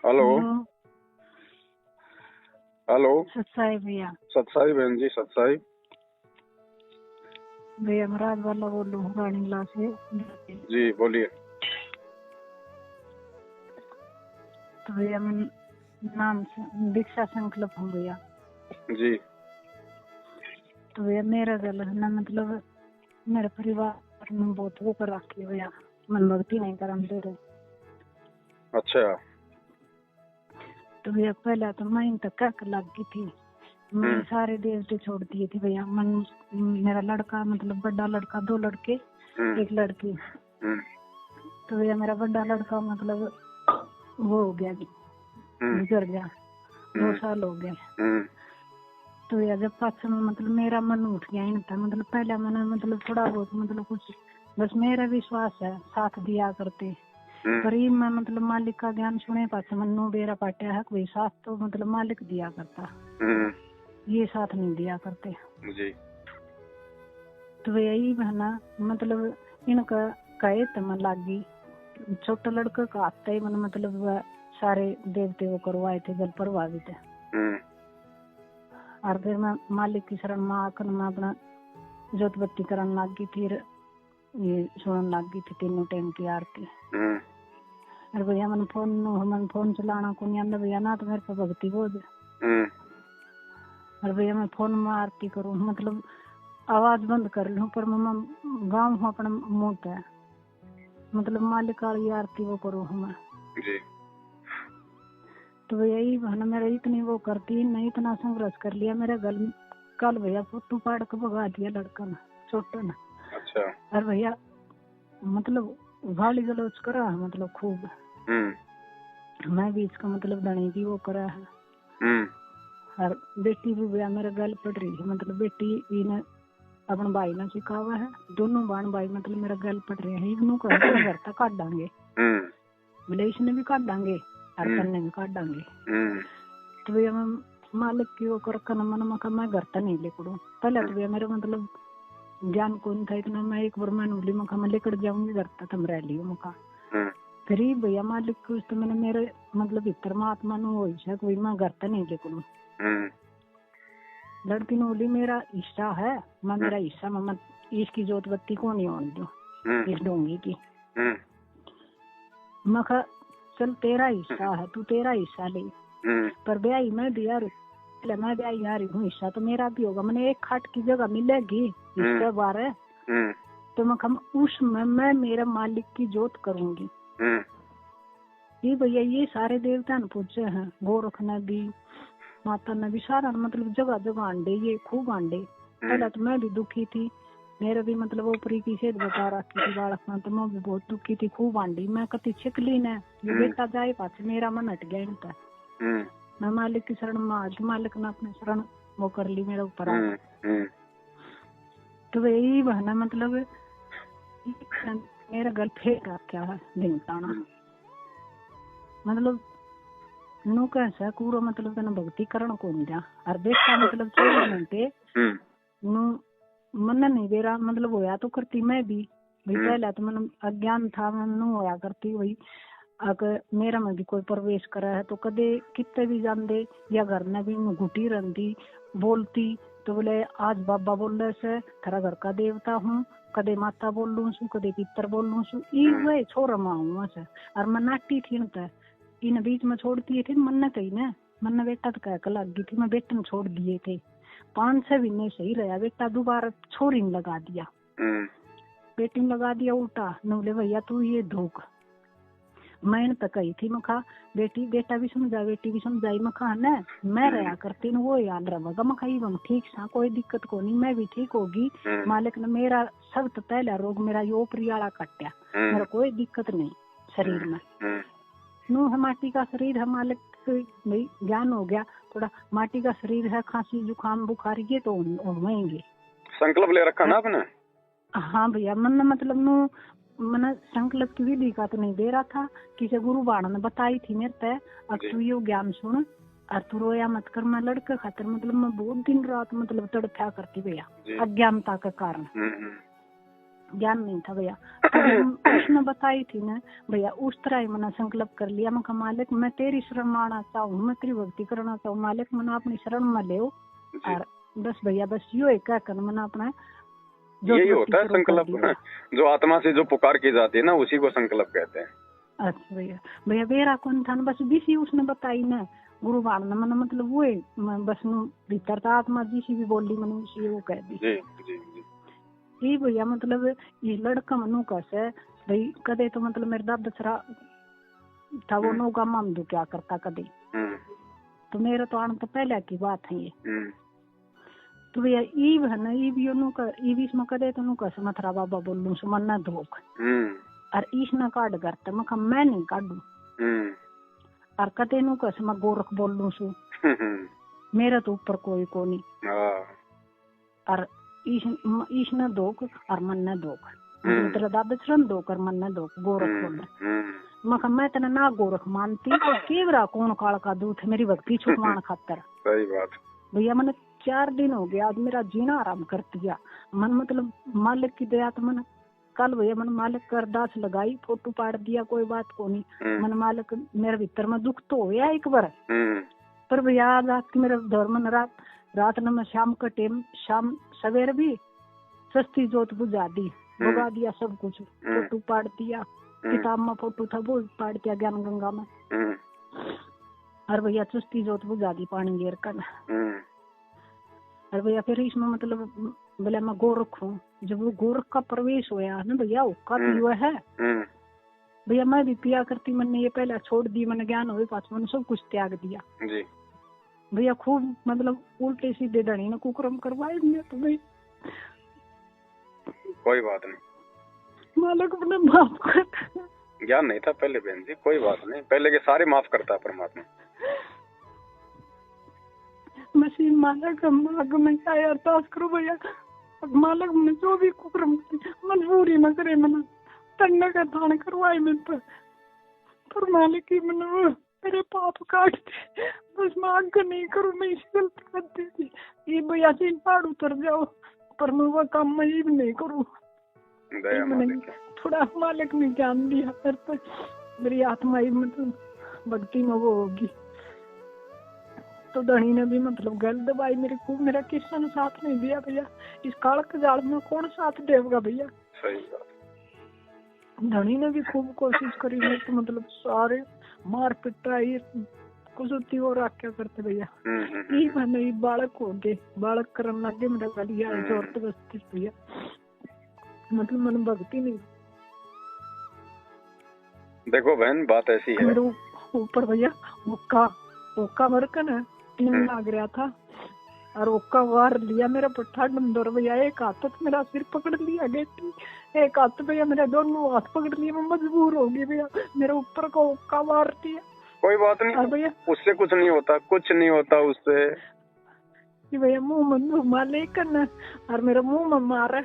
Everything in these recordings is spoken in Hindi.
हेलो हेलो सत्साई भैया। सत्साई बहन जी, सत्साई भैया महाराज वाला बोलूँ रानीला से। जी बोलिए। तो भैया मैं नाम दीक्षा संकल्प हूँ भैया जी। तो भैया मेरा गल है ना, मतलब मेरे परिवार में बहुत वो कर रखी है भैया, मन भक्ति नहीं कर दे रहे। अच्छा। तो भैया पहले तो मैं तक लगी थी, मैं सारे देवते छोड़ दिए थे भैया। मन मेरा लड़का मतलब बड़ा लड़का, 2 लड़के 1 लड़की। तो भैया मेरा बड़ा लड़का मतलब वो हो गया, गुजर गया, 2 साल हो गए। तो भैया जब पाछे में मतलब मेरा मन उठ गया ही नहीं था, मतलब पहले मैंने मतलब थोड़ा बहुत मतलब कुछ बस मेरा विश्वास है साथ दिया करते, पर ये मैं मतलब मालिक का ज्ञान सुने पास मनु बेरा पाटिया है कोई साथ तो मतलब मालिक दिया करता, ये साथ नहीं दिया करते जी। तो वे यही बहना मतलब इनका कहे तो मन लागी। छोटा लड़का का आता ही मन मतलब सारे देवते वो करवाए थे, जल प्रभावित है। और फिर मैं मालिक की शरण में आकर मैं अपना जोत बत्ती करने लागी, फिर ये सुनने लागी थी 3 टाइम की आरती। अरे भैया मन फोन चलाना को नहीं आंदा भैया ना, तो मेरे पे भक्ति बोझ। अरे भैया मैं फोन में आरती करूँ मतलब आवाज बंद कर लूँ, पर मैं गाँव हूँ अपना मुँह है मतलब मालिक वाली आरती वो करूँ मैं जी। तो भैया यही बहना मेरा इतनी वो करती नहीं, इतना संघर्ष कर लिया मेरे गल कल भैया फोटो पाड़ के भगा दिया लड़का ना, छोटा ना। अच्छा। अरे भैया मतलब गाली गलौज करा है मतलब खूब। मैं भी इसका मतलब धनी भी वो करा है। और बेटी भी भैया मेरे गल पड़ रही है, मतलब बेटी ने अपने भाई ने सिखावा है, दोनों बहन भाई मतलब मेरा गल पड़ रहे हैं। इग्नू का घर तक काट डांगे, बोले इसने भी काट डांगे और कन्ने भी काट डांगे। तो भैया मैं मालिक की वो कर मन मैं घर तक नहीं लेकर पहले तो भैया मेरे मतलब ज्ञान कौन था इतना, मैं एक बार मैं उली मखा मैं लेकर जाऊंगी घर तक तुम रह लियो मखा। फिर ही भैया मालिक को तो मैंने मेरे मतलब भीतर में आत्मा नु हो कोई मैं घर तक नहीं लेकर। लड़की ने बोली मेरा हिस्सा है, मैं मेरा हिस्सा मैं इसकी जोत बत्ती को नहीं होने दो इस डोंगी की। मैं कहा चल तेरा हिस्सा है, तू तेरा हिस्सा ले, पर ब्याई मैं भी यार मैं ब्याई यार हूँ, हिस्सा तो मेरा भी होगा। मैंने एक खाट की जगह मिलेगी हिस्से बारे, तो मैं कहा उसमें मैं मेरा मालिक की जोत करूंगी। ये भैया ये सारे देवता ने पूछे हैं, गोरख ने भी माता ने भी सारा मतलब जगह जगह अंडे, ये खूब अंडे। पहले तो मैं भी दुखी थी, मेरा भी मतलब ऊपरी की सेहत बता रखी थी बालक में, तो मैं भी बहुत दुखी थी, खूब अंडी। मैं कति छिकली ने ये बेटा जाए पास मेरा मन हट गया इनका। मैं मालिक की शरण में आज मालिक ने अपने शरण वो कर ली मेरे ऊपर। तो वही बहना मतलब मेरा गल फेंक रखा है ढिंगताना, मतलब नु कैसा पूरा मतलब तेना भक्ति करण को नहीं दिया। और बेटा मतलब 24 घंटे नु मन नहीं दे रहा, मतलब होया तो करती मैं भी भाई, पहले तो मन अज्ञान था, मन नु होया करती वही। अगर मेरा में भी कोई प्रवेश करा है तो कदे कितने भी जान दे या घर में भी घुटी रहती बोलती, तो बोले आज बाबा बोल रहे से थारा घर का देवता हूँ, कदे माता बोल लू छू, कदे पितर बोल लू छू, ये छोरा माँ से। और मैं नाटी थी न इन बीच में छोड़ती थी मन ने कही ना, मन ने बेटा तो कह लगी थी, मैं बेटे ने छोड़ दिए थे 5-6 महीने सही रहा, बेटा दोबारा छोरी ने लगा दिया, बेटी ने लगा दिया उल्टा। न बोले भैया तू ये धोख, मैंने तो कही थी मखा बेटी बेटा भी समझा बेटी भी समझाई, मखा न मैं रहा करती न वो याद रहेगा, मखा ये ठीक सा कोई दिक्कत को नहीं, मैं भी ठीक होगी। मालिक ने मेरा सब तो पहला रोग मेरा यो प्रियाला काटा, मेरा कोई दिक्कत नहीं शरीर में। नु है माटी का शरीर है, मालिक ज्ञान हो गया थोड़ा, माटी का शरीर है, खांसी जुकाम बुखार ये तो होंगे। संकल्प ले रखा ना आपने? हाँ भैया मन मतलब नु मैंने संकल्प की विधि का तो नहीं दे रहा था, किसी गुरु बाण ने बताई थी मेरे पे, अब तू ये ज्ञान सुन और तू रोया मत कर। मैं लड़के खातर मतलब मैं बहुत दिन रात मतलब तड़फा करती भैया, अज्ञानता के कारण, ज्ञान नहीं था भैया। उसने बताई थी ना भैया, उस तरह ही मैंने संकल्प कर लिया। मैं कहा मालिक मैं तेरी शरण माना चाहूँ, मैं तेरी भक्ति करना चाहूँ मालिक, मैंने अपनी शरण में ले और बस भैया बस यो एक कर मैंने अपना यही होता है संकल्प, जो आत्मा से जो पुकार की जाती है ना, उसी को संकल्प कहते हैं। अच्छा भैया, भैया बेरा कौन था बस बीसी उसने बताई ना गुरु बाण ने, मैंने मतलब वो बस भीतर था आत्मा जिसी भी बोली मैंने उसी वो कह दी। जी जी जी ये भैया मतलब ये लड़का मनु कैसे भाई कदे तो मतलब मेरा दादा दसरा था वो नौगा मामदू क्या करता कदे, तो मेरा तो आने तो पहले की बात है ये। तो भैया ईब है ना, ईब यो नु कर ईब इसमें कदे तो नु कैसे मथरा बाबा बोलूं सो मन ना धोख और ईश ना काट करते मैं नहीं काटू और कदे नु कैसे मैं गोरख बोलूं सो मेरा तो ऊपर कोई को नहीं और ईश न दोक और मन न दोक, तेरा दादा शरण दोक और मन न दोक गोरख बोले। मैं तना ना गोरख मानती केवरा कौन काल का दूध मेरी भक्ति छुपवान खातर। सही बात भैया मैंने 4 दिन हो गया आज मेरा जीना आराम कर दिया मन, मतलब मालिक की दया तो मैंने कल भैया मैंने मालिक कर अरदास लगाई, फोटो पाड़ दिया, कोई बात को नहीं। मैंने मालिक मेरे भीतर में दुख तो हो गया एक बार, पर भैया आज रात की मेरे दौर में रात न मैं शाम का टाइम शाम सवेर भी सस्ती जोत बुझा दी, बुझा दिया सब कुछ, फोटो पाड़ दिया, किताब में फोटो था वो पाड़ दिया ज्ञान गंगा में, और भैया सस्ती जोत बुझा दी पानी गिर कर। और भैया फिर इसमें मतलब बोले मैं गोरख हूँ, जब वो गोरख का प्रवेश हुआ ना भैया उसका पियो है भैया, मैं भी पिया करती, मैंने ये पहले छोड़ दी, मैंने ज्ञान हुए पास मैंने सब कुछ त्याग दिया जी भैया। खूब मतलब उल्टे सीधे धनी ने कुकर्म करवाए तो भाई कोई बात नहीं, मालिक अपने माफ कर, ज्ञान नहीं था पहले बहन जी, कोई बात नहीं, पहले के सारे माफ करता है परमात्मा। मसीह मालिक मार्ग में चाहे अरदास करो भैया, मालिक ने जो भी कुकर्म मजबूरी न करे मैंने तन्ना का दान करवाए मेरे पर मालिक की मैंने मेरे पाप काट दे, बस मैं आगे नहीं करूँ, मैं इसी गलती करती थी ये भैया से पहाड़ उतर जाओ, पर मैं वो काम मैं ही नहीं करूँ। थोड़ा मालिक ने ज्ञान दिया पर मेरी आत्मा ही मतलब भक्ति में वो होगी, तो धनी ने भी मतलब गल दबाई मेरे को, मेरा किसी ने साथ नहीं दिया भैया, इस काल के जाल में कौन साथ देगा भैया। सही बात, धनी ने भी खूब कोशिश करी, तो मतलब सारे मार पिटाई कुछ और क्या करते भैया। ये मैंने बालक हो गए, बालक करने लगे मेरा गलिया जोर तो बस्ती भैया, मतलब मन भक्ति नहीं। देखो बहन बात ऐसी है, मेरे ऊपर भैया ओका मरकन है टीम लाग रहा था और ओका वार लिया मेरा पट्टा डंडोर भैया, एक हाथ तो मेरा सिर पकड़ लिया गेटी, एक हाथ भैया मेरे दोनों हाथ पकड़ लिए, मैं मजबूर हो गई भैया, मेरे ऊपर का ओका मार दिया। कोई बात नहीं भैया, उससे कुछ नहीं होता, कुछ नहीं होता उससे भैया, मुंह में माले करना और मेरा मुंह में मारा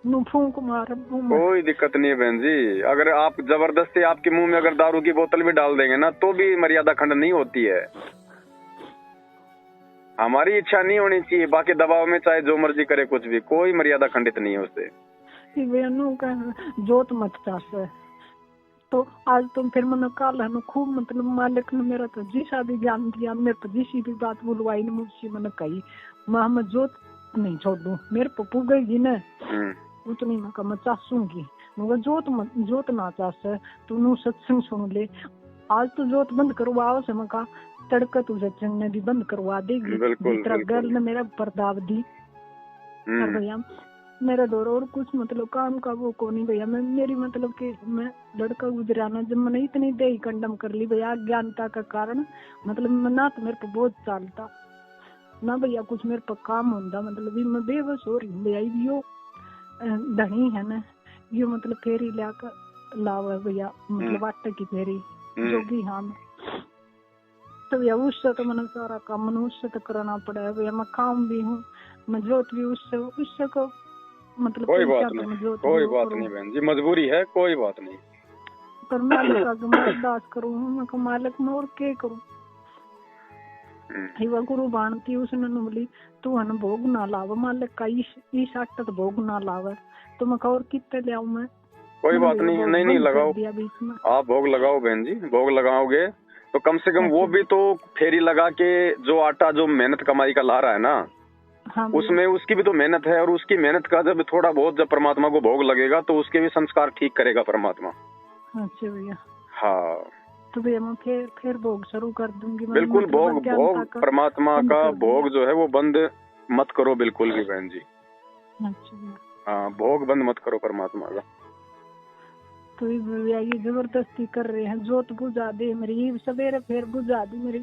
फूंक मारा मुंह में। कोई दिक्कत नहीं है बहन जी, अगर आप जबरदस्ती आपके मुंह में अगर दारू की बोतल भी डाल देंगे ना तो भी मर्यादा खंड नहीं होती है, हमारी इच्छा नहीं होनी चाहिए, बाकी दबाव में चाहे जो मर्जी करे कुछ भी, कोई मर्यादा खंडित नहीं है उससे। जोत मत चाहे तो आज तुम फिर मैंने काल है खूब मतलब मालिक ने मेरा तो जिसा भी ज्ञान दिया, मेरे तो जिसी भी बात बुलवाई ने मुझसे मैंने कही मैं जोत नहीं छोड़ दूं, मेरे पप्पू गई ना उतनी मैं चासूंगी, मगर जोत ना चाहे तू नू सत्संग सुन ले, आज तो जोत बंद करवाओ से मैं कहा तड़का तू सत्संग ने भी बंद करवा देगी, गर्ल ने मेरा परदाव दी। और भैया मेरा दौर और कुछ मतलब काम का वो को नहीं भैया, मैं मेरी मतलब कि मैं लड़का गुजराना जब मैंने इतनी देही कंडम कर ली भैया अज्ञानता का कारण, मतलब ना तो मेरे पे बहुत चालता ना भैया कुछ मेरे पे काम होता, मतलब मैं बेबस हो रही हूँ भैया। यो धनी है ना यो मतलब फेरी लाकर लावा भैया, मतलब आटे की फेरी जोगी हम तो भैया उससे तो मैंने सारा काम मैंने उससे तो करना पड़ा है भैया, मैं काम भी हूँ मैं जोत भी उससे को मतलब कोई बात नहीं बहन जी, मजबूरी है, कोई बात नहीं, पर मालिक आगे मैं अरदास करूँ, मैं कहा मालिक मैं और क्या करूँ। हिवा गुरु बाणती उसने बोली तू हन भोग ना लावा मालिक का इस आटा तो भोग ना लावा, तो मैं कहा और कितने ले आऊं मैं, कोई बात नहीं, नहीं लगाओ आप, भोग लगाओ बहन जी। भोग लगाओगे तो कम से कम वो भी तो फेरी लगा के जो आटा जो मेहनत कमाई का ला रहा है ना, हाँ, उसमें उसकी भी तो मेहनत है, और उसकी मेहनत का जब थोड़ा बहुत जब परमात्मा को भोग लगेगा तो उसके भी संस्कार ठीक करेगा परमात्मा। अच्छा भैया। हाँ तो भैया मैं फिर भोग शुरू कर दूंगी। बिल्कुल, भोग परमात्मा का भोग जो है वो बंद मत करो बिल्कुल भी बहन जी। अच्छा। हाँ, भोग बंद मत करो परमात्मा का। तो भैया ये जबरदस्ती कर रहे हैं, जोत बुझा दे मेरी, सवेरे फिर बुझा दी मेरी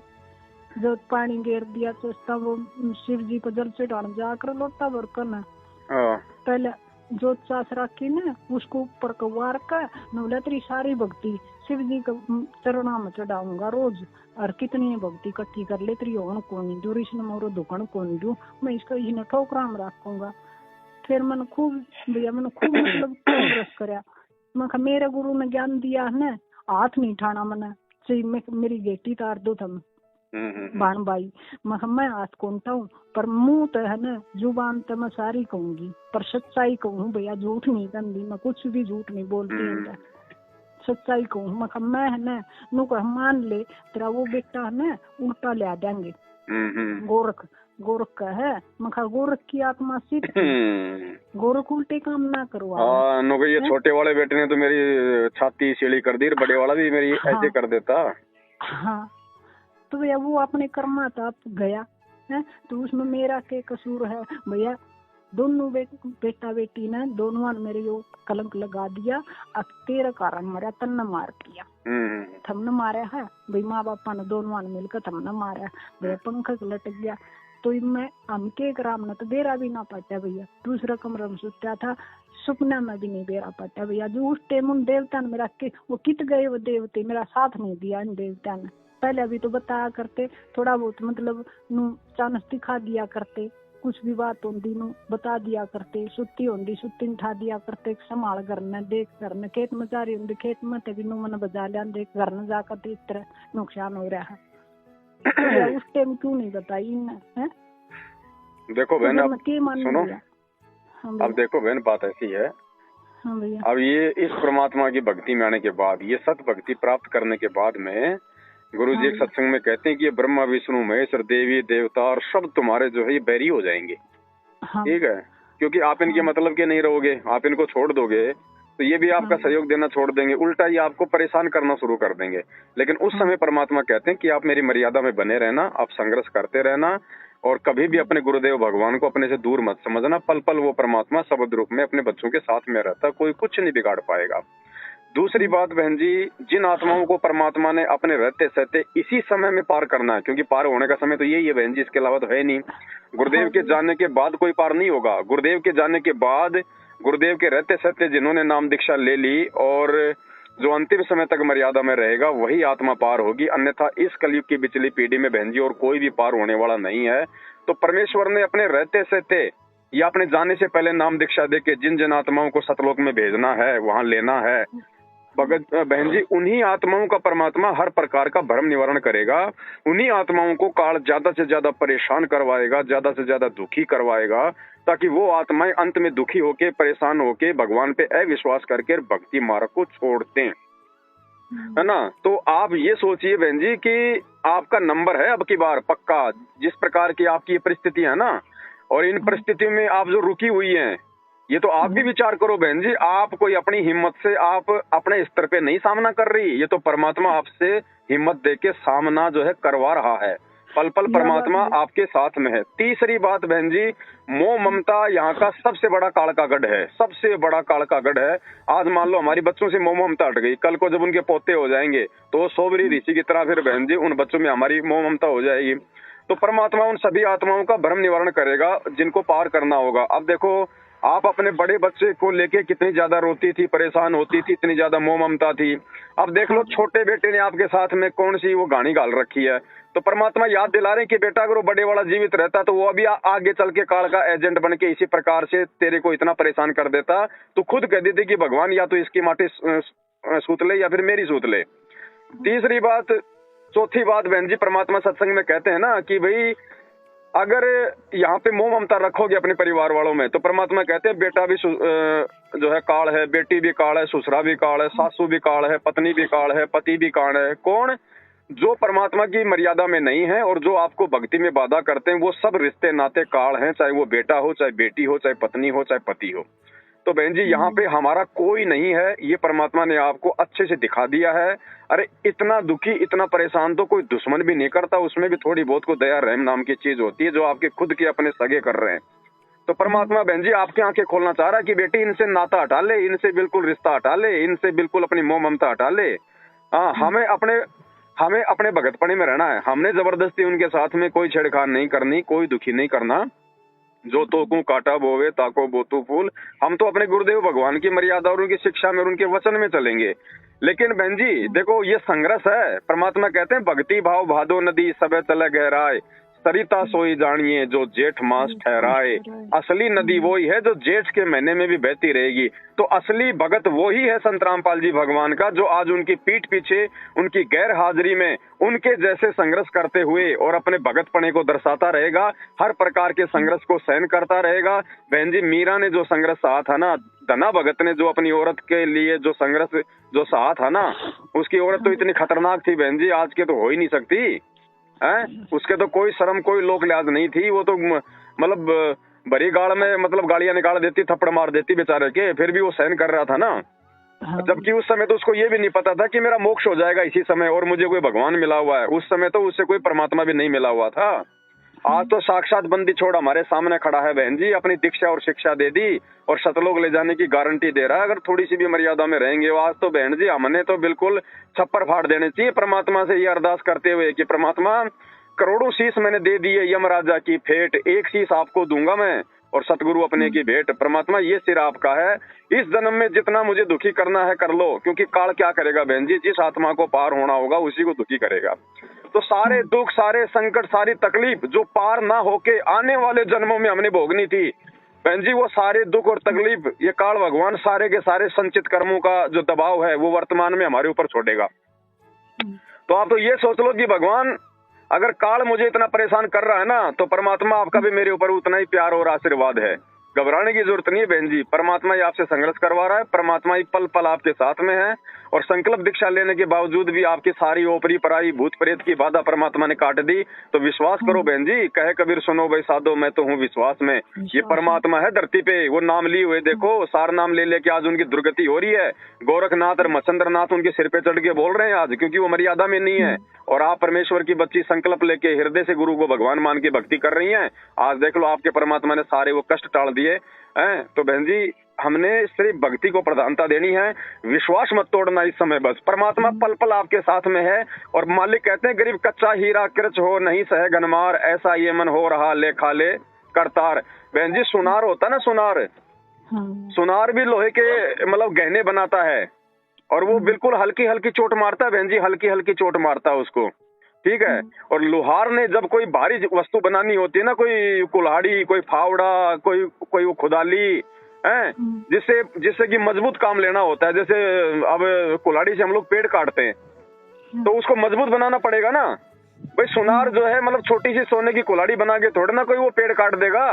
जोत, पानी घेर दिया तो वो शिव जी को जल चढ़ाने जाकर लोटा भर कर ना पहले जोत चास रखी ना, उसको ऊपर कवार का नवला तेरी सारी भक्ति शिव जी के चरणों में चढ़ाऊंगा रोज, और कितनी भक्ति इकट्ठी कर ले तेरी होन कौन दू इसने मोरो दुकान कौन दू, मैं इसका इसने ठोकरा में रखूंगा। फिर मैंने खूब भैया मैंने खूब मतलब रस कराया। मैं मेरे गुरु ने ज्ञान दिया है ना, हाथ नहीं उठाना मैंने, मेरी बेटी तार दो तुम बाण बाई, मैं हाथ कौनता हूँ पर मुंह तो है ना, जुबान तो मैं सारी कहूंगी पर सच्चाई कहूँ भैया, झूठ नहीं कहती मैं, कुछ भी झूठ नहीं बोलती हूँ, सच्चाई कहूँ। मैं है ना नु को मान ले तेरा वो बेटा है ना उल्टा ले देंगे, गोरख का है, मैं गोरख की आत्मा सीख, गोरख उल्टे काम ना करो। हाँ, ये छोटे वाले बेटे ने तो मेरी छाती सीढ़ी कर दी, बड़े वाला भी मेरी ऐसे कर देता। हाँ तो भैया वो अपने कर्मा था गया है, तो उसमें मेरा क्या कसूर है भैया। दोनों बेटा बेटी ने दोनों मेरे यो कलंक लगा दिया, अब तेरा कारण मरा तन्ने मार किया, थमने मारा है भाई, माँ बापा ने दोनों ने मिलकर थमने मारा भैया, पंखा लटक गया। तो मैं हमके कराम ने तो बेरा भी ना पाता भैया, दूसरा कमरा में सुता था, सपना में भी नहीं बेरा पाता भैया। जो उस टाइम उन देवता ने मेरा वो कित गए, वो देवते मेरा साथ नहीं दिया इन देवता ने, पहले अभी तो बताया करते थोड़ा बहुत, मतलब चानस दिखा दिया करते, कुछ भी बात होती नु बता दिया करते, सुत्ती होती सुत्ती उठा दिया करते, संभाल करने देख करने, खेत में जा रही होंगी खेत में तभी नु मन बजा लिया देख घर में जाकर तो इस तरह नुकसान हो रहा है। तो उस टाइम क्यों नहीं बताई है? देखो बहन तो अब सुनो, अब देखो बहन बात ऐसी है, हाँ भैया, अब ये इस परमात्मा की भक्ति में आने के बाद, ये सत भक्ति प्राप्त करने के बाद में गुरु जी एक सत्संग में कहते हैं कि ये ब्रह्मा विष्णु महेश और देवी देवता और सब तुम्हारे जो है ये बैरी हो जाएंगे। ठीक है, क्योंकि आप इनके मतलब के नहीं रहोगे, आप इनको छोड़ दोगे तो ये भी आपका सहयोग देना छोड़ देंगे, उल्टा ये आपको परेशान करना शुरू कर देंगे। लेकिन उस समय परमात्मा कहते हैं कि आप मेरी मर्यादा में बने रहना, आप संघर्ष करते रहना, और कभी भी अपने गुरुदेव भगवान को अपने से दूर मत समझना। पल पल वो परमात्मा शब्द रूप में अपने बच्चों के साथ में रहता, कोई कुछ नहीं बिगाड़ पाएगा। दूसरी बात बहन जी, जिन आत्माओं को परमात्मा ने अपने रहते सहते इसी समय में पार करना है, क्योंकि पार होने का समय तो यही है बहन जी, इसके अलावा तो है नहीं। गुरुदेव के जाने के बाद कोई पार नहीं होगा। गुरुदेव के जाने के बाद, गुरुदेव के रहते सहते जिन्होंने नाम दीक्षा ले ली और जो अंतिम समय तक मर्यादा में रहेगा वही आत्मा पार होगी, अन्यथा इस कलयुग की बिचली पीढ़ी में बहन जी और कोई भी पार होने वाला नहीं है। तो परमेश्वर ने अपने रहते सहते या अपने जाने से पहले नाम दीक्षा दे के जिन जिन आत्माओं को सतलोक में भेजना है, वहां लेना है, भगत बहन जी उन्हीं आत्माओं का परमात्मा हर प्रकार का भ्रम निवारण करेगा। उन्हीं आत्माओं को काल ज्यादा से ज्यादा परेशान करवाएगा, ज्यादा से ज्यादा दुखी करवाएगा, ताकि वो आत्माएं अंत में दुखी होके परेशान होके भगवान पे अविश्वास करके भक्ति मार्ग को छोड़ते हैं, है ना। तो आप ये सोचिए बहन जी कि आपका नंबर है अब की बार पक्का, जिस प्रकार की आपकी ये परिस्थिति है ना, और इन परिस्थितियों में आप जो रुकी हुई हैं, ये तो आप भी विचार करो बहन जी, आप कोई अपनी हिम्मत से आप अपने स्तर पे नहीं सामना कर रही, ये तो परमात्मा आपसे हिम्मत देके सामना जो है करवा रहा है। पल पल परमात्मा आपके साथ में है। तीसरी बात बहन जी, मोह ममता यहाँ का सबसे बड़ा काल का गढ़ है, सबसे बड़ा काल का गढ़ है। आज मान लो हमारी बच्चों से मोह ममता हट गई, कल को जब उनके पोते हो जाएंगे तो सोबरी ऋषि की तरह फिर बहन जी उन बच्चों में हमारी मोह ममता हो जाएगी। तो परमात्मा उन सभी आत्माओं का भ्रम निवारण करेगा जिनको पार करना होगा। अब देखो, आप अपने बड़े बच्चे को लेके कितनी ज्यादा रोती थी, परेशान होती थी, इतनी ज्यादा मोह ममता थी। अब देख लो छोटे बेटे ने आपके साथ में कौन सी वो गाड़ी गाल रखी है। तो परमात्मा याद दिला रहे हैं कि बेटा अगर वो बड़े वाला जीवित रहता तो वो अभी आगे चल के काल का एजेंट बन के इसी प्रकार से तेरे को इतना परेशान कर देता। तो खुद कह देते कि भगवान या तो इसकी माटी सूत ले या फिर मेरी सूत ले। तीसरी बात, चौथी बात बहन जी, परमात्मा सत्संग में कहते हैं ना कि भाई अगर यहाँ पे मोह ममता रखोगे अपने परिवार वालों में, तो परमात्मा कहते हैं बेटा भी जो है काल है, बेटी भी काल है, ससुरा भी काल है, सासू भी काल है, पत्नी भी काल है, पति भी काल है। कौन? जो परमात्मा की मर्यादा में नहीं है और जो आपको भक्ति में बाधा करते हैं, वो सब रिश्ते नाते काल हैं, चाहे वो बेटा हो, चाहे बेटी हो, चाहे पत्नी हो, चाहे पति हो। तो बहन जी यहाँ पे हमारा कोई नहीं है, ये परमात्मा ने आपको अच्छे से दिखा दिया है। अरे इतना दुखी, इतना परेशान तो कोई दुश्मन भी नहीं करता, उसमें भी थोड़ी बहुत को दया रहम नाम की चीज होती है, जो आपके खुद के अपने सगे कर रहे हैं। तो परमात्मा बहन जी आपकी आंखें खोलना चाह रहा है कि बेटी इनसे नाता हटा ले, इनसे बिल्कुल रिश्ता हटा ले, इनसे बिल्कुल अपनी मोह ममता हटा ले। हाँ, हमें अपने भगतपणे में रहना है। हमने जबरदस्ती उनके साथ में कोई छेड़छाड़ नहीं करनी, कोई दुखी नहीं करना। जो तो को काटा बोवे ताको बोतु फूल। हम तो अपने गुरुदेव भगवान की मर्यादा और उनकी शिक्षा में और उनके वचन में चलेंगे। लेकिन बहन जी देखो, ये संघर्ष है। परमात्मा कहते हैं भक्ति भाव भादो नदी सबे चले गहराए, सरिता सोई जानिए जो जेठ मास ठहराए। असली नदी वही है जो जेठ के महीने में भी बहती रहेगी। तो असली भगत वही है संत रामपाल जी भगवान का, जो आज उनकी पीठ पीछे उनकी गैर हाजिरी में उनके जैसे संघर्ष करते हुए और अपने भगतपने को दर्शाता रहेगा, हर प्रकार के संघर्ष को सहन करता रहेगा। बहन जी मीरा ने जो संघर्ष सहा था ना, धना भगत ने जो अपनी औरत के लिए जो संघर्ष जो सहा था ना, उसकी औरत तो इतनी खतरनाक थी बहन जी, आज के तो हो ही नहीं सकती है। उसके तो कोई शर्म कोई लोक लिहाज नहीं थी। वो तो मतलब बड़ी गाड़ में मतलब गाड़ियां निकाल देती, थप्पड़ मार देती बेचारे के, फिर भी वो सहन कर रहा था ना। जबकि उस समय तो उसको ये भी नहीं पता था कि मेरा मोक्ष हो जाएगा इसी समय और मुझे कोई भगवान मिला हुआ है। उस समय तो उससे कोई परमात्मा भी नहीं मिला हुआ था। आज तो साक्षात बंदी छोड़ हमारे सामने खड़ा है बहन जी, अपनी दीक्षा और शिक्षा दे दी और सतलोक ले जाने की गारंटी दे रहा है। अगर थोड़ी सी भी मर्यादा में रहेंगे। आज तो बहन जी हमने तो बिल्कुल छप्पर फाड़ देने चाहिए परमात्मा से ये अरदास करते हुए कि परमात्मा करोड़ों शीश मैंने दे दिए यमराजा की फेट, एक शीश आपको दूंगा मैं और सतगुरु अपने की भेंट। परमात्मा ये सिर आपका है, इस जन्म में जितना मुझे दुखी करना है कर लो, क्योंकि काल क्या करेगा बहन जी, जिस आत्मा को पार होना होगा उसी को दुखी करेगा। तो सारे दुख, सारे संकट, सारी तकलीफ जो पार ना होके आने वाले जन्मों में हमने भोगनी थी बहन जी, वो सारे दुख और तकलीफ ये काल भगवान सारे के सारे संचित कर्मों का जो दबाव है वो वर्तमान में हमारे ऊपर छोड़ेगा। तो आप तो ये सोच लो कि भगवान अगर काल मुझे इतना परेशान कर रहा है ना, तो परमात्मा आपका भी मेरे ऊपर उतना ही प्यार और आशीर्वाद है। घबराने की जरूरत नहीं है बहन जी, परमात्मा ही आपसे संघर्ष करवा रहा है, परमात्मा ही पल पल आपके साथ में है। और संकल्प दीक्षा लेने के बावजूद भी आपकी सारी ओपरी पराई भूत प्रेत की बाधा परमात्मा ने काट दी। तो विश्वास करो बहन जी, कहे कबीर सुनो भाई साधो मैं तो हूँ विश्वास में। ये परमात्मा है धरती पे, वो नाम लिए हुए देखो, सार नाम ले लेके आज उनकी दुर्गति हो रही है। गोरखनाथ और मच्छंद्रनाथ उनके सिर पे चढ़ के बोल रहे हैं आज, क्योंकि वो मर्यादा में नहीं है। और आप परमेश्वर की बच्ची संकल्प लेके हृदय से गुरु को भगवान मान के भक्ति कर रही हैं। आज देख लो आपके परमात्मा ने सारे वो कष्ट टाल दिए हैं। तो बहन जी हमने सिर्फ भक्ति को प्रधानता देनी है, विश्वास मत तोड़ना इस समय। बस परमात्मा पल पल आपके साथ में है। और मालिक कहते हैं गरीब कच्चा हीरा कृच हो नहीं सहे गनमार, ऐसा ये मन हो रहा ले खा ले करतार। बहन जी सुनार होता है ना, सुनार, सुनार भी लोहे के मतलब गहने बनाता है और वो बिल्कुल हल्की हल्की चोट मारता है बहन जी, हल्की हल्की चोट मारता है उसको, ठीक है। और लोहार ने जब कोई भारी वस्तु बनानी होती है ना, कोई कुल्हाड़ी, कोई फावड़ा, कोई वो खुदाली है, जिससे कि मजबूत काम लेना होता है। जैसे अब कुल्हाड़ी से हम लोग पेड़ काटते हैं तो उसको मजबूत बनाना पड़ेगा ना। भाई सुनार जो है मतलब छोटी सी सोने की कुल्हाड़ी बना के थोड़ा ना कोई वो पेड़ काट देगा।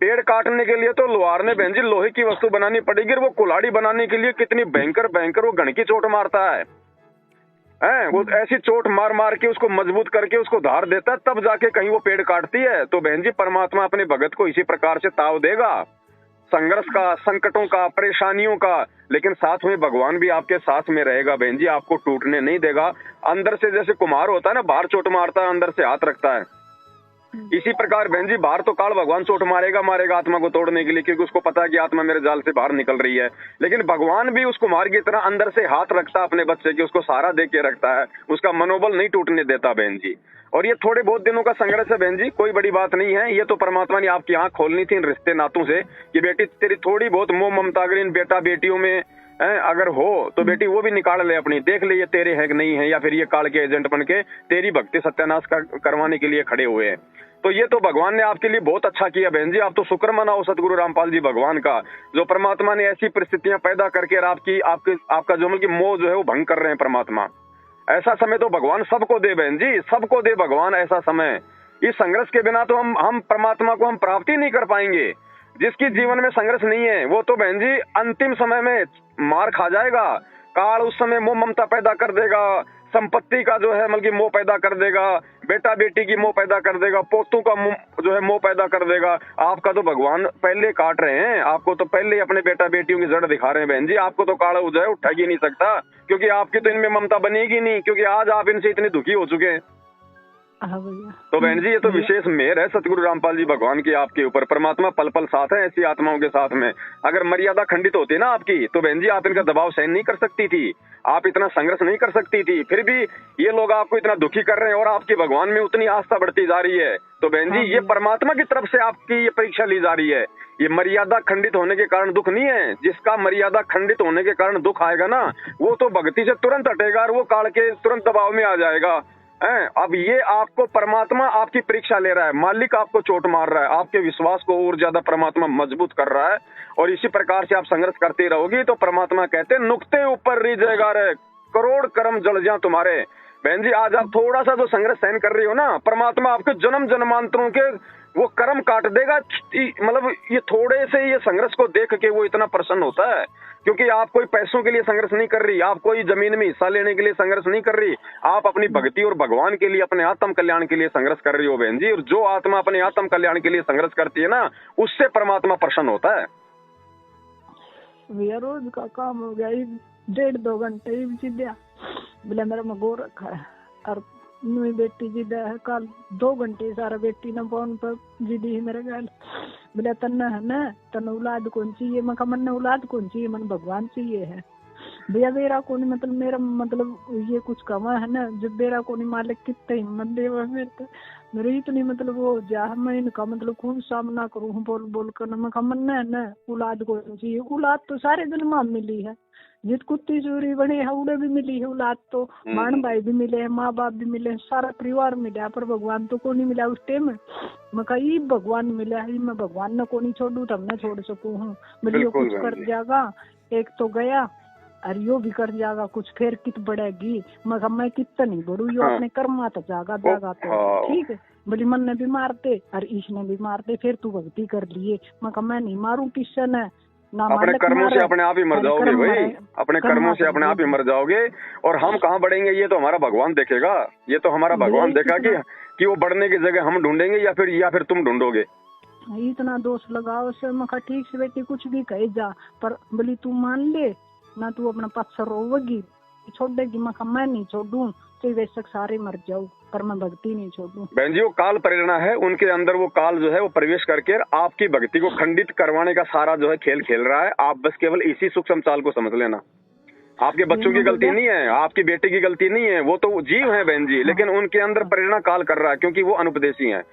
पेड़ काटने के लिए तो लोहार ने बहन जी लोहे की वस्तु बनानी पड़ेगी। और वो कुल्हाड़ी बनाने के लिए कितनी भयंकर भयंकर वो गण की चोट मारता है, वो ऐसी चोट मार मार के उसको मजबूत करके उसको धार देता है, तब जाके कहीं वो पेड़ काटती है। तो बहन जी परमात्मा अपने भगत को इसी प्रकार से ताव देगा, संघर्ष का, संकटों का, परेशानियों का, लेकिन साथ में भगवान भी आपके साथ में रहेगा बहन जी, आपको टूटने नहीं देगा। अंदर से जैसे कुम्हार होता है ना, बाहर चोट मारता है, अंदर से हाथ रखता है, इसी प्रकार बहन जी बाहर तो काल भगवान चोट मारेगा आत्मा को तोड़ने के लिए, क्योंकि उसको पता है कि आत्मा मेरे जाल से बाहर निकल रही है। लेकिन भगवान भी उस कुम्हार की तरह अंदर से हाथ रखता है अपने बच्चे की, उसको सहारा दे के रखता है, उसका मनोबल नहीं टूटने देता बहन जी। और ये थोड़े बहुत दिनों का संघर्ष है बहन जी, कोई बड़ी बात नहीं है। ये तो परमात्मा ने आपकी आंख खोलनी थी इन रिश्ते नातों से कि बेटी तेरी थोड़ी बहुत मोह ममता अगर इन बेटा बेटियों में अगर हो तो बेटी वो भी निकाल ले अपनी, देख ले ये तेरे है कि नहीं है, या फिर ये काल के एजेंट बन के तेरी भक्ति सत्यानाश करवाने के लिए खड़े हुए हैं। तो ये तो भगवान ने आपके लिए बहुत अच्छा किया बहन जी। आप तो शुक्र मनाओ सतगुरु रामपाल जी भगवान का, जो परमात्मा ने ऐसी परिस्थितियां पैदा करके आपका जो मतलब मोह जो है वो भंग कर रहे हैं परमात्मा। ऐसा समय तो भगवान सबको दे बहन जी, सबको दे भगवान ऐसा समय इस संघर्ष के बिना तो हम परमात्मा को हम प्राप्ति नहीं कर पाएंगे। जिसकी जीवन में संघर्ष नहीं है वो तो बहन जी अंतिम समय में मार खा जाएगा। काल उस समय मोह ममता पैदा कर देगा, संपत्ति का जो है मतलब मोह पैदा कर देगा, बेटा बेटी की मोह पैदा कर देगा, पोतों का जो है मोह पैदा कर देगा। आपका तो भगवान पहले काट रहे हैं, आपको तो पहले ही अपने बेटा बेटियों की जड़ दिखा रहे हैं बहन जी। आपको तो काला जो है उठा ही नहीं सकता, क्योंकि आपकी तो इनमें ममता बनेगी नहीं, क्योंकि आज आप इनसे इतने दुखी हो चुके हैं। तो बहन जी ये तो विशेष मेहर है सतगुरु रामपाल जी भगवान की आपके ऊपर। परमात्मा पल पल साथ है ऐसी आत्माओं के साथ में। अगर मर्यादा खंडित होती ना आपकी तो बहन जी आप इनका दबाव सहन नहीं कर सकती थी, आप इतना संघर्ष नहीं कर सकती थी। फिर भी ये लोग आपको इतना दुखी कर रहे हैं और आपकी भगवान में उतनी आस्था बढ़ती जा रही है। तो बहन जी ये परमात्मा की तरफ से आपकी ये परीक्षा ली जा रही है। ये मर्यादा खंडित होने के कारण दुख नहीं है। जिसका मर्यादा खंडित होने के कारण दुख आएगा ना वो तो भक्ति से तुरंत हटेगा और वो काल के तुरंत दबाव में आ जाएगा। अब ये आपको परमात्मा आपकी परीक्षा ले रहा है, मालिक आपको चोट मार रहा है, आपके विश्वास को और ज्यादा परमात्मा मजबूत कर रहा है। और इसी प्रकार से आप संघर्ष करते रहोगी तो परमात्मा कहते हैं नुक्ते ऊपर रिजेगा रे, करोड़ कर्म जल जा तुम्हारे। बहन जी आज आप थोड़ा सा जो संघर्ष सहन कर रही हो ना, परमात्मा आपके जन्म जन्मांतरों के वो कर्म काट देगा। मतलब ये थोड़े से ये संघर्ष को देख के वो इतना प्रसन्न होता है, क्योंकि आप कोई पैसों के लिए संघर्ष नहीं कर रही, आप कोई जमीन में हिस्सा लेने के लिए संघर्ष नहीं कर रही, आप अपनी भक्ति और भगवान के लिए अपने आत्म कल्याण के लिए संघर्ष कर रही हो बहन जी। और जो आत्मा अपने आत्म कल्याण के लिए संघर्ष करती है ना उससे परमात्मा प्रसन्न होता है। भैया रोज का काम हो गया 1.5-2 घंटे बोले मेरा मगो रखा है और मेरी बेटी जिद है कल 2 घंटे सारा बेटी ने फोन पर जिदी है मेरे गाल बोले तन्ना है ना तन औलाद कौन चाहिए, मैं मन ने औलाद कौन चाहिए, मन भगवान चाहिए है भैया। मेरा कौन मतलब मेरा मतलब ये कुछ कमा है ना जब मेरा कौन मालिक कितना हिम्मत देवा मेरे इतनी मतलब वो जा मैं इनका मतलब खूब सामना करूँ बोल बोल कर मैं मन है ना औलाद कौन चाहिए। औलाद तो सारे जन्म मिली है, जित कुत्ती चोरी बने है उड़े भी मिली है औलाद, तो मान भाई भी मिले, माँ बाप भी मिले, सारा परिवार मिला, पर भगवान तो को नहीं मिला उस टाइम। मैं कही भगवान मिला है, मैं भगवान न को नहीं छोड़ू तब न छोड़ सकू हूँ। बोली यो कुछ कर जाएगा, एक तो गया और यो भी कर जाएगा कुछ, फिर कित बढ़ेगी। मैं कितना नहीं बढ़ू, यो अपने कर्म आता जागा जागा तो ठीक है। बोली मन ने भी मारते और ईश्वर ने भी मारते, फिर तू भक्ति कर लिए। मैं नहीं मारू किशन है ना, अपने कर्मों से अपने आप ही मर जाओगे भाई, अपने कर्मों से अपने आप ही मर जाओगे। और हम कहाँ बढ़ेंगे ये तो हमारा भगवान देखेगा, ये तो हमारा भगवान देखा कि वो बढ़ने की जगह हम ढूंढेंगे या फिर तुम ढूंढोगे। इतना दोष लगाओ से मैं ठीक से बेटी कुछ भी कहे जा, पर बोली तू मान ले ना, तू अपना पत्थर रोवेगी छोड़ देगी। मैं नहीं छोड़ू तो वैसे सारे मर जाओ, पर मैं भक्ति नहीं छोड़ू। बहन जी वो काल प्रेरणा है, उनके अंदर वो काल जो है वो प्रवेश करके आपकी भक्ति को खंडित करवाने का सारा जो है खेल खेल रहा है। आप बस केवल इसी सूक्ष्म चाल को समझ लेना। आपके बच्चों की गलती नहीं है, आपकी बेटी की गलती नहीं है, वो तो जीव है बहन जी, लेकिन उनके अंदर प्रेरणा काल कर रहा है क्योंकि वो अनुपदेशी है।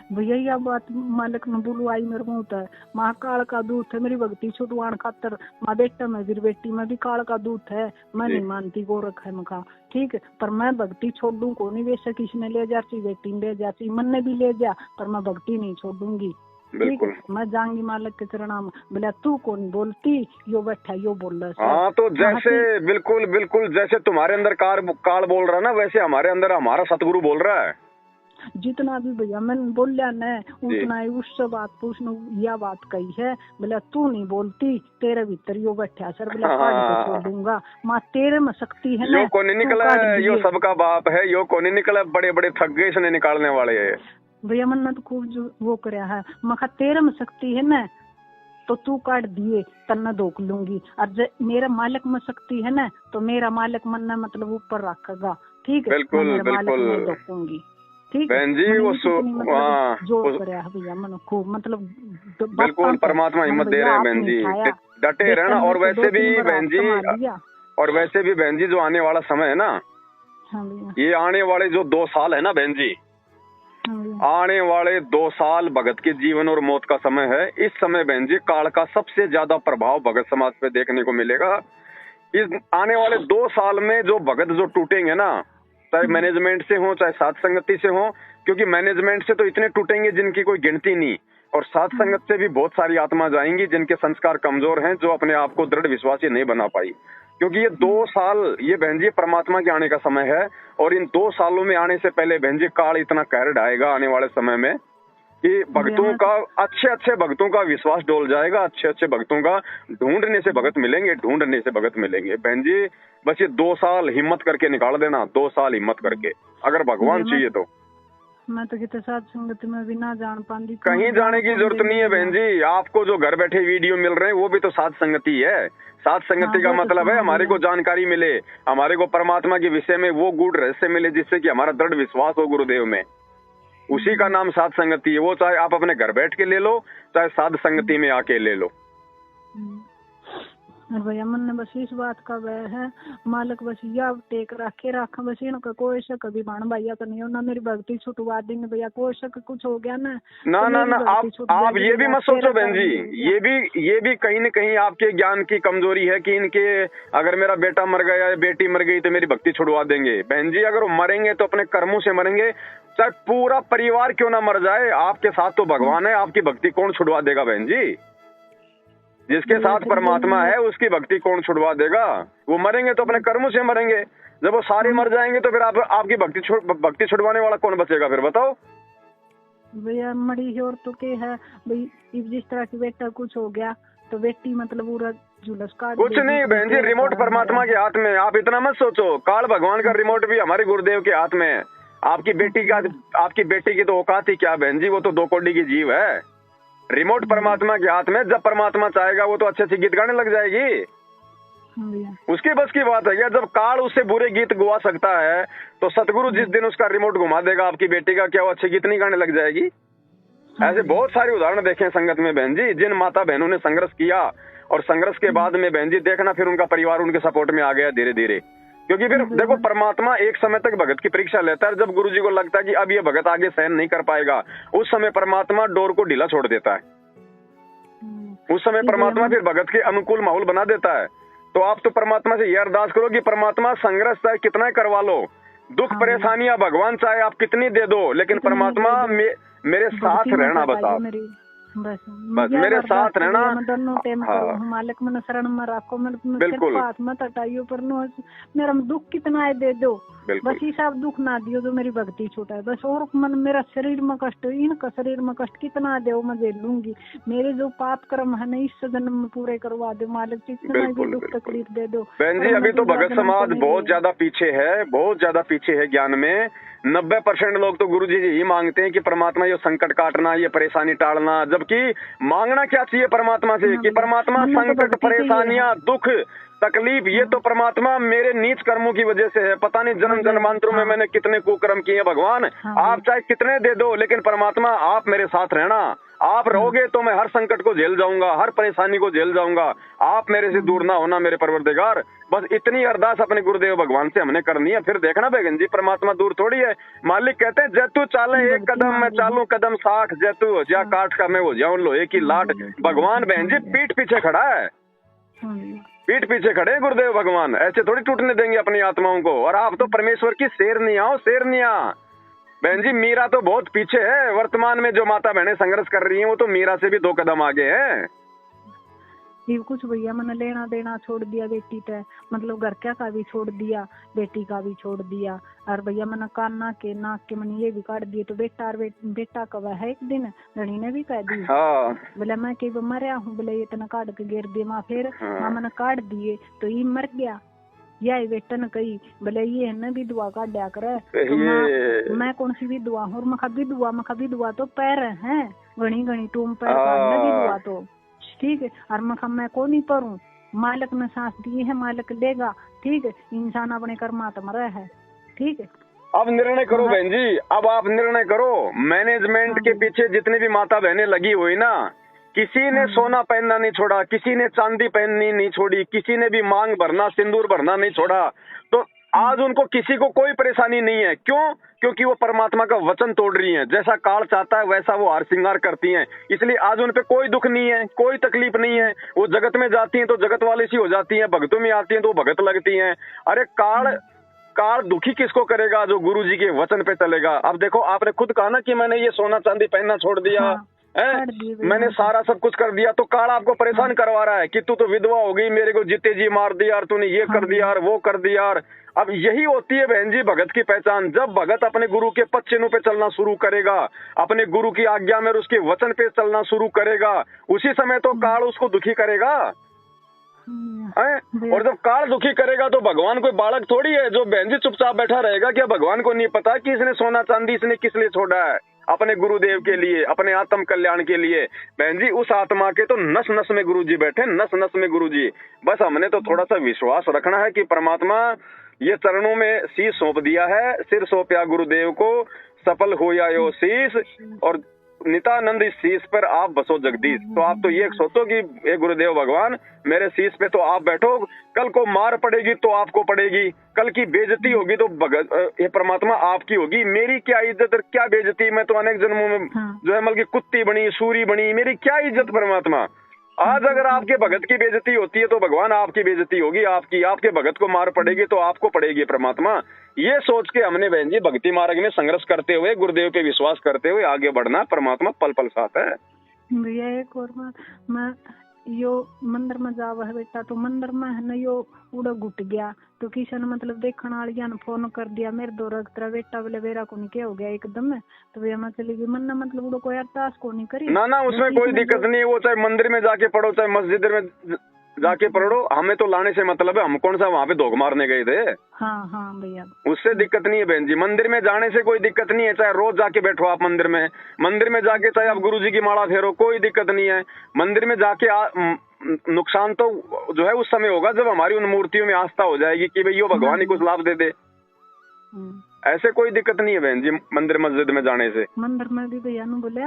भैया यह बात मालिक ने बोलू आई मेरे मुँह है, महाकाल का दूत है मेरी भक्ति छुटवाण खातर, माँ बेटा में फिर बेटी में भी काल का दूत है। मैं नहीं मानती गोरख है मका ठीक है, पर मैं भक्ति छोड़ दूं को नहीं, वैसे किसी ने ले जाती बेटी ने ले जाती, मन ने भी ले जा, पर मैं भक्ति नहीं छोड़ दूंगी। ठीक है मैं जाऊंगी मालिक के चरणा में। बोला तू कौन बोलती, यो बैठा यो बोल रहा। हाँ तो जैसे बिल्कुल बिल्कुल जैसे तुम्हारे अंदर काल बोल रहा है ना, वैसे हमारे अंदर हमारा सतगुरु बोल रहा है। जितना भी भैया मैंने बोलिया न उतना ही उससे बात पूछना यह बात कही है। बोला तू नहीं बोलती, तेरे भीतर यो बैठा सर, बोला काट छोड़ दूंगा। माँ तेरे में शक्ति है ना, यो कौन निकला, यो सबका बाप है, यो कौन निकला, बड़े बड़े थक गए इसने निकालने वाले है। भैया मन तो खूब जो वो कराया है, मखा तेरे में शक्ति है ना तो तू काट दिए तन्ना धोक लूंगी, और मेरा मालिक में शक्ति है ना तो मेरा मालिक मन न मतलब ऊपर रखेगा। ठीक है बिल्कुल बिल्कुल धोकूंगी। ठीक बहन जी वो जोर कराया भैया मन खूब मतलब बिल्कुल परमात्मा हिम्मत दे रहे हैं बहन जी, डटे रहना। और वैसे भी बहन जी जो आने वाला समय है ना, ये आने वाले जो 2 साल है ना बहन जी, आने वाले 2 साल भगत के जीवन और मौत का समय है। इस समय बहन जी काल का सबसे ज्यादा प्रभाव भगत समाज पे देखने को मिलेगा। इस आने वाले 2 साल में जो भगत जो टूटेंगे ना, चाहे मैनेजमेंट से हो चाहे साथ संगति से हो, क्योंकि मैनेजमेंट से तो इतने टूटेंगे जिनकी कोई गिनती नहीं, और साथ संगत से भी बहुत सारी आत्मा जाएंगी जिनके संस्कार कमजोर हैं, जो अपने आप को दृढ़ विश्वासी नहीं बना पाई। क्योंकि ये 2 साल ये बहन जी परमात्मा के आने का समय है, और इन 2 सालों में आने से पहले बहन जी काल इतना कहर ढाएगा आने वाले समय में कि भक्तों का, अच्छे भक्तों का विश्वास डोल जाएगा, अच्छे भक्तों का ढूंढने से भगत मिलेंगे बहन जी। बस ये 2 साल हिम्मत करके निकाल देना, 2 साल हिम्मत करके, अगर भगवान चाहिए तो। मैं तो कितने साथ संगत में भी ना जान पाती, कहीं जाने की जरूरत नहीं है बहन जी। आपको जो घर बैठे वीडियो मिल रहे हैं वो भी तो साथ संगति है। साथ संगति का मतलब है हमारे को जानकारी मिले, हमारे को परमात्मा के विषय में वो गूढ़ रहस्य मिले जिससे कि हमारा दृढ़ विश्वास हो गुरुदेव में। उसी का नाम साध संगति है। वो चाहे आप अपने घर बैठ के ले लो, चाहे साध संगति में आके ले लो। और भैया मन ने बस इस बात का वह है, मालिक बस या टेक रखे रखा, बस इनका कोई शक अभी बाण भैया का नहीं हो ना, मेरी भक्ति छुटवा देंगे भैया, कोई शक कुछ हो गया ना ना आप ये भी मत सोचो बहन जी, ये भी कहीं न कहीं आपके ज्ञान की कमजोरी है कि इनके अगर मेरा बेटा मर गया या बेटी मर गई तो मेरी भक्ति छुड़वा देंगे। बहन जी अगर वो मरेंगे तो अपने कर्मों से मरेंगे, चाहे पूरा परिवार क्यों ना मर जाए, आपके साथ तो भगवान है, आपकी भक्ति कौन छुड़वा देगा बहन जी? जिसके साथ परमात्मा है उसकी भक्ति कौन छुड़वा देगा? वो मरेंगे तो अपने कर्मों से मरेंगे। जब वो सारे मर जाएंगे तो फिर आपकी भक्ति छुड़वाने वाला कौन बचेगा फिर बताओ? भैया मरी और तो क्या है भाई, जिस तरह की बेटा कुछ हो गया तो बेटी मतलब पूरा जुलूस काट, कुछ नहीं बहन जी, रिमोट परमात्मा के हाथ में। आप इतना मत सोचो, काल भगवान का रिमोट भी हमारे गुरुदेव के हाथ में है। आपकी बेटी की तो औकात ही क्या बहन जी, वो तो 2 कौड़ी की जीव है। रिमोट परमात्मा के हाथ में, जब परमात्मा चाहेगा वो तो अच्छे गीत गाने लग जाएगी, उसकी बस की बात है। जब काल उससे बुरे गीत गुआ सकता है तो सतगुरु जिस दिन उसका रिमोट घुमा देगा आपकी बेटी का, क्या वो अच्छे गीत नहीं गाने लग जाएगी? ऐसे बहुत सारे उदाहरण देखे संगत में बहन जी, जिन माता बहनों ने संघर्ष किया और संघर्ष के बाद में बहन जी देखना फिर उनका परिवार उनके सपोर्ट में आ गया धीरे धीरे। क्योंकि फिर देखो परमात्मा एक समय तक भगत की परीक्षा लेता है, जब गुरु जी को लगता है कि अब ये भगत आगे सहन नहीं कर पाएगा, उस समय परमात्मा डोर को ढीला छोड़ देता है। उस समय परमात्मा फिर भगत के अनुकूल माहौल बना देता है। तो आप तो परमात्मा से यह अरदास करो कि परमात्मा संघर्ष चाहे कितना करवा लो, दुख परेशानियां भगवान चाहे आप कितनी दे दो, लेकिन परमात्मा मेरे साथ रहना, बस आप बस मेरे साथ रहना। मालिक मन शरण में रखो, बिल्कुल हाथ में हटाइयो, पर मेरा दुख कितना है दे दो, बस ये सब दुख ना दियो जो मेरी भक्ति छूटा है बस। और मन मेरा शरीर में कष्ट, इनका शरीर में कष्ट कितना दे मैं दे लूंगी, मेरे जो पाप कर्म है ना इस जन्म में पूरे करवा दो मालिक, कितना भी दुख तकलीफ दे दो। बहन जी अभी तो भगत समाज बहुत ज्यादा पीछे है, बहुत ज्यादा पीछे है ज्ञान में। 90% लोग तो गुरु जी ही मांगते हैं कि परमात्मा ये संकट काटना, ये परेशानी टालना, जबकि मांगना क्या चाहिए परमात्मा से कि परमात्मा संकट, परेशानियां, दुख, तकलीफ ये तो परमात्मा मेरे नीच कर्मों की वजह से है। पता नहीं जन्म जन्मांतरों में मैंने कितने कुकर्म किए भगवान, आप चाहे कितने दे दो, लेकिन परमात्मा आप मेरे साथ रहना। आप रहोगे तो मैं हर संकट को झेल जाऊंगा, हर परेशानी को झेल जाऊंगा। आप मेरे से दूर ना होना मेरे परवरदिगार। बस इतनी अरदास अपने गुरुदेव भगवान से हमने करनी है। फिर देखना बेगन जी परमात्मा दूर थोड़ी है। मालिक कहते हैं जैतू चाले 1 कदम, मैं चालू कदम 60, जैतू हो जा काट का मैं हो जाऊं लोहे की लाट। भगवान बहन जी पीठ पीछे खड़ा है, पीठ पीछे खड़े गुरुदेव भगवान, ऐसे थोड़ी टूटने देंगे अपनी आत्माओं को। और आप तो परमेश्वर की शेरनियां हो, शेरनियां। बहन जी मीरा तो बहुत पीछे है, वर्तमान में जो माता बहनें संघर्ष कर रही हैं वो तो मीरा से भी 2 कदम आगे हैं। ये कुछ भैया मैंने लेना देना छोड़ दिया बेटी पे, मतलब घर का भी छोड़ दिया, बेटी का भी छोड़ दिया। और भैया मैंने कान के नाक के मैंने ये भी काट दिए। तो बेटा कब है एक दिन धनी ने भी कह दी, बोले मैं कई मरिया हूँ, बोले इतना काट के गिर दिए माँ, फिर माँ मैंने काट दिए तो ये मर गया। या बेटा ने कही बोले ये है ना विधवा का डया करे, तो मैं कौन सी विधवा हूँ, मखा विधवा तो पैर है घनी घनी टूम पैर विधवा तो ठीक है। और मैं को नहीं पढ़ू, मालिक ने सांस दी है, मालिक लेगा, ठीक है। इंसान अपने कर्मात मरा है, ठीक है। अब निर्णय करो बहन जी, अब आप निर्णय करो। मैनेजमेंट के पीछे जितनी भी माता बहनें लगी हुई ना, किसी ने सोना पहनना नहीं छोड़ा, किसी ने चांदी पहननी नहीं छोड़ी, किसी ने भी मांग भरना, सिंदूर भरना नहीं छोड़ा। तो आज उनको किसी को कोई परेशानी नहीं है। क्यों? क्योंकि वो परमात्मा का वचन तोड़ रही हैं। जैसा काल चाहता है वैसा वो हार श्रृंगार करती हैं, इसलिए आज उन पे कोई दुख नहीं है, कोई तकलीफ नहीं है। वो जगत में जाती हैं तो जगत वाली सी हो जाती हैं, भक्तों में आती हैं तो भगत लगती हैं। अरे काल दुखी किसको करेगा? जो गुरु जी के वचन पे चलेगा। अब देखो आपने खुद कहा ना कि मैंने ये सोना चांदी पहनना छोड़ दिया, मैंने सारा सब कुछ कर दिया, तो काल आपको परेशान करवा रहा है कि तू तो विधवा हो गई, मेरे को जीते जी मार दिया यार, तूने ये कर दिया यार, वो कर दिया यार। अब यही होती है बहन जी भगत की पहचान। जब भगत अपने गुरु के पद चिन्हों पे चलना शुरू करेगा, अपने गुरु की आज्ञा में और उसके वचन पे चलना शुरू करेगा, उसी समय तो काल उसको दुखी करेगा। और जब काल दुखी करेगा तो भगवान कोई बालक थोड़ी है जो बहन जी चुपचाप बैठा रहेगा। क्या भगवान को नहीं पता कि इसने सोना चांदी इसने किस लिए छोड़ा है? अपने गुरुदेव के लिए, अपने आत्म कल्याण के लिए। बहन जी उस आत्मा के तो नस नस में गुरुजी बैठे, नस नस में गुरुजी। बस हमने तो थोड़ा सा विश्वास रखना है कि परमात्मा ये चरणों में शीश सौंप दिया है, सिर सौंपया गुरुदेव को, सफल हो या यो शीश, और नितानंद इस शीश पर आप बसो जगदीश। तो आप तो ये सोचो कि हे गुरुदेव भगवान मेरे शीश पे तो आप बैठो, कल को मार पड़ेगी तो आपको पड़ेगी, कल की बेइज्जती होगी तो ये परमात्मा आपकी होगी। मेरी क्या इज्जत और क्या बेइज्जती? मैं तो अनेक जन्मों में जो है मतलब की कुत्ती बनी, सूरी बनी, मेरी क्या इज्जत परमात्मा? आज अगर आपके भगत की बेइज्जती होती है तो भगवान आपकी बेइज्जती होगी, आपके भगत को मार पड़ेगी तो आपको पड़ेगी परमात्मा। ये सोच के हमने बहन जी भक्ति मार्ग में संघर्ष करते हुए, गुरुदेव पे विश्वास करते हुए आगे बढ़ना। परमात्मा पल पल साथ है। भैया एक और बात, मैं यो मंदिर में जावा है बेटा, तो मंदिर में है ना यो उड़ा घुट गया, तो किसी ने मतलब देखने वालिया ने फोन कर दिया मेरे दो तेरा बेटा बोले बेरा को नहीं क्या हो गया एकदम में, तो भैया मैं चली गई। मन मतलब उड़ा कोई अरदास को नहीं करी ना, उसमें कोई दिक्कत नहीं है। वो चाहे मंदिर में जाके पढ़ो, चाहे मस्जिद में जाके पढ़ो, हमें तो लाने से मतलब है। हम कौन सा वहाँ पे धोख मारने गए थे? हाँ भैया, उससे दिक्कत नहीं है बहन जी। मंदिर में जाने से कोई दिक्कत नहीं है, चाहे रोज जाके बैठो आप मंदिर में जाके चाहे आप गुरुजी की माला फेरो, कोई दिक्कत नहीं है। मंदिर में जाके नुकसान तो जो है उस समय होगा जब हमारी उन मूर्तियों में आस्था हो जाएगी कि भाई यो भगवान ही कुछ लाभ दे दे। ऐसे कोई दिक्कत नहीं है बहन जी मंदिर मस्जिद में जाने से। मंदिर में भी भैया ने बोले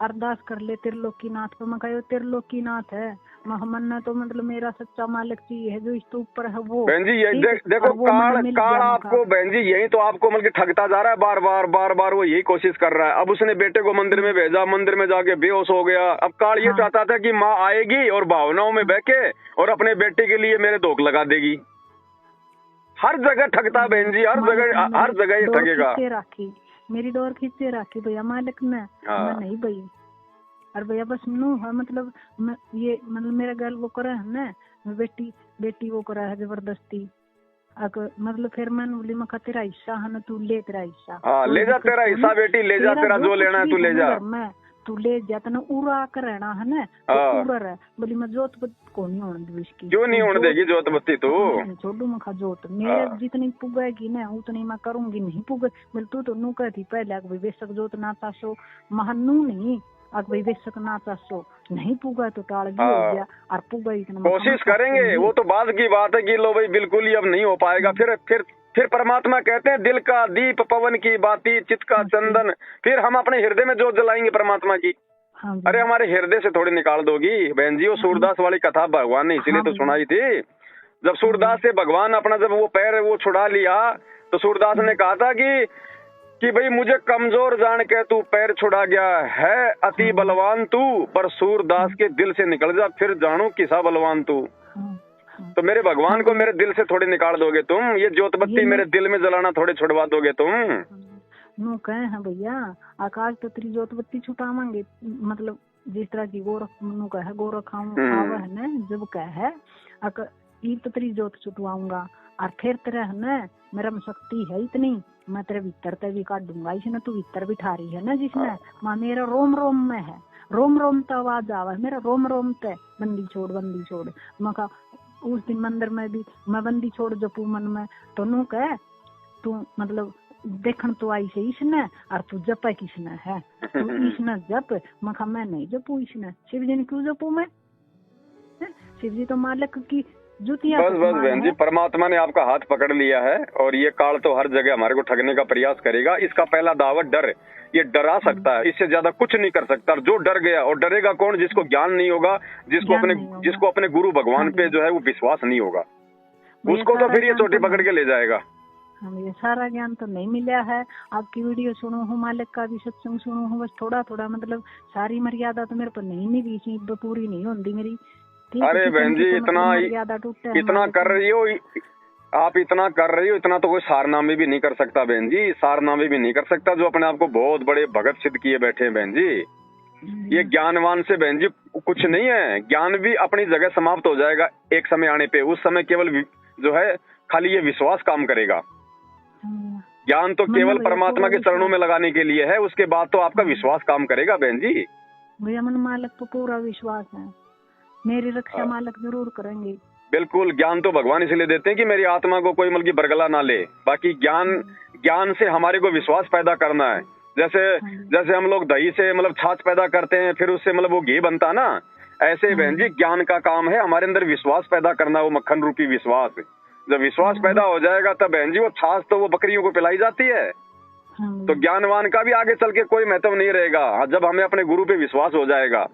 अरदास कर ले त्रिलोकीनाथ पे, मैं कहो त्रिलोकीनाथ है मन तो मतलब मेरा सच्चा मालिक जी है जो इसके ऊपर है वो। बहन जी ये देखो काल आपको बहन जी यही तो आपको मतलब ठगता जा रहा है, बार बार वो यही कोशिश कर रहा है। अब उसने बेटे को मंदिर में भेजा, मंदिर में जाके बेहोश हो गया। अब काल ये चाहता था कि माँ आएगी और भावनाओं में बहके और अपने बेटे के लिए मेरे धोख लगा देगी। हर जगह ठगता बहन जी, हर जगह ये ठगेगा। मेरी डोर खींचे राखी भैया मालिक ने, मैं नहीं भई। और भैया बस नू है मतलब ये मतलब मेरा गल वो करे है ना, बेटी वो करा है जबरदस्ती। मतलब फिर मैंने बोली मैं तेरा हिस्सा है ना, तू ले तेरा हिस्सा। ले जा तेरा हिस्सा बेटी, ले जा तेरा जो लेना है तू ले जा। तू ले जाता ना उड़ा कर रहना है ना, उड़ा है। बोली मैं जोत को नहीं होने दूँ इसकी। क्यों नहीं होने देगी जोत बत्ती? तू छोड़ू मैं खा जोत मेरे जितनी पुगेगी ना उतनी मैं करूंगी, नहीं पुगे बोले तू तो नू कहती पहले बेशक जोत ना चाशो महनू नहीं, भाई बेशक ना चाशो नहीं पुगा तो टाल भी हो गया, और पुगा इतना कोशिश करेंगे। वो तो बाद की बात है कि लो भाई बिल्कुल ही अब नहीं हो पाएगा। फिर परमात्मा कहते हैं दिल का दीप पवन की बाती चित्त का चंदन, फिर हम अपने हृदय में जोत जलाएंगे परमात्मा की। अरे हमारे हृदय से थोड़ी निकाल दोगी बहन जी। वो सूरदास वाली कथा भगवान ने इसीलिए तो सुनाई थी। जब सूरदास से भगवान अपना जब वो पैर वो छुड़ा लिया तो सूरदास ने कहा था कि भाई मुझे कमजोर जान के तू पैर छुड़ा गया है, अति बलवान तू, पर सूरदास के दिल से निकल जा फिर जानो किसा बलवान तू। तो मेरे भगवान को मेरे दिल से थोड़ी निकाल दोगे तुम, ये ज्योत बत्ती मेरे दिल में जलाना थोड़ी छुड़वा दोगे तुम। नो कहे हैं भैया आकाश तो तेरी ज्योत बत्ती छुटावांगे, मतलब जिस तरह की गोरख है ना, जब कहे ई तो तेरी ज्योत छुटवाऊंगा, और फिर तेरा है ना मेरा में शक्ति है इतनी, मैं तेरे भीतर ते भी काट दूंगा। इसने तू भीतर बिठा रही है ना जिसने माँ मेरा रोम रोम में है, रोम रोम तो आवाज आवा है मेरा रोम रोम ते बंदी छोड़। मैं कहा उस दिन मंदिर में भी मैं बंदी छोड़ जपू मन में, तो नू कह तू मतलब देखन तो आई से इसने और तू जप किसने है, तू इसने जप। मैं कहा मैं नहीं जपू इसने, शिव जी ने क्यों जपू मैं? शिव जी तो मालिक की जुतिया। बस बहन जी परमात्मा ने आपका हाथ पकड़ लिया है, और ये काल तो हर जगह हमारे को ठगने का प्रयास करेगा। इसका पहला दावा डर, ये डरा सकता है, इससे ज्यादा कुछ नहीं कर सकता। और जो डर गया, और डरेगा कौन? जिसको ज्ञान नहीं होगा, जिसको अपने गुरु भगवान पे जो है वो विश्वास नहीं होगा, उसको तो फिर ये चोटी पकड़ के ले जाएगा। हमें ये सारा ज्ञान तो नहीं मिला है। आपकी वीडियो सुनो हूँ, मालिक का भी सत्संग सुनो हूँ, बस थोड़ा मतलब सारी मर्यादा तो मेरे पर नहीं मिली, पूरी नहीं होती मेरी। अरे बहन जी इतना कर रही हो आप, इतना कर रही हो, इतना तो कोई सारनामे भी नहीं कर सकता बहन जी, सारनामे भी नहीं कर सकता जो अपने आप को बहुत बड़े भगत सिद्ध किए बैठे हैं बहन जी। ये ज्ञानवान से बहन जी कुछ नहीं है। ज्ञान भी अपनी जगह समाप्त हो जाएगा एक समय आने पे। उस समय केवल जो है खाली ये विश्वास काम करेगा। ज्ञान तो केवल परमात्मा के चरणों में लगाने के लिए है, उसके बाद तो आपका विश्वास काम करेगा बहन जी। भैया मन मालिक पर पूरा विश्वास है, मेरी रक्षा मालिक जरूर करेंगे। बिल्कुल, ज्ञान तो भगवान इसलिए देते हैं कि मेरी आत्मा को कोई मतलब बरगला ना ले। बाकी ज्ञान से हमारे को विश्वास पैदा करना है। जैसे हम लोग दही से मतलब छाछ पैदा करते हैं, फिर उससे मतलब वो घी बनता ना, ऐसे बहन जी ज्ञान का काम है हमारे अंदर विश्वास पैदा करना, वो मक्खन रूपी विश्वास। जब विश्वास पैदा हो जाएगा तब बहन जी वो छाछ तो वो बकरियों को पिलाई जाती है। तो ज्ञानवान का भी आगे चल के कोई महत्व नहीं रहेगा जब हमें अपने गुरु पे विश्वास हो जाएगा।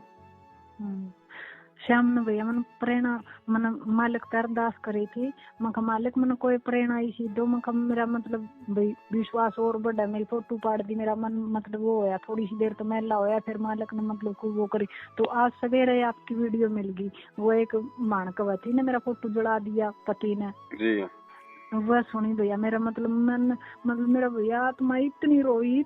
श्याम ने भैया मन प्रेरणा मन मालिक पे अरदास करी थी, मैं मालिक मन कोई प्रेरणा इसी दो, मैं मेरा मतलब भाई विश्वास और बढ़ा, मेरी फोटो पाड़ दी, मेरा मन मतलब वो होया, थोड़ी सी देर तो मैला होया, फिर मालिक ने मतलब को वो करी। तो आज सवेरे आपकी वीडियो मिल गई, वो एक मानकवती ने मेरा फोटो जला दिया पति ने जी, वह सुनी भैया मेरा मतलब मन मतलब मेरा भैया आत्मा इतनी रोई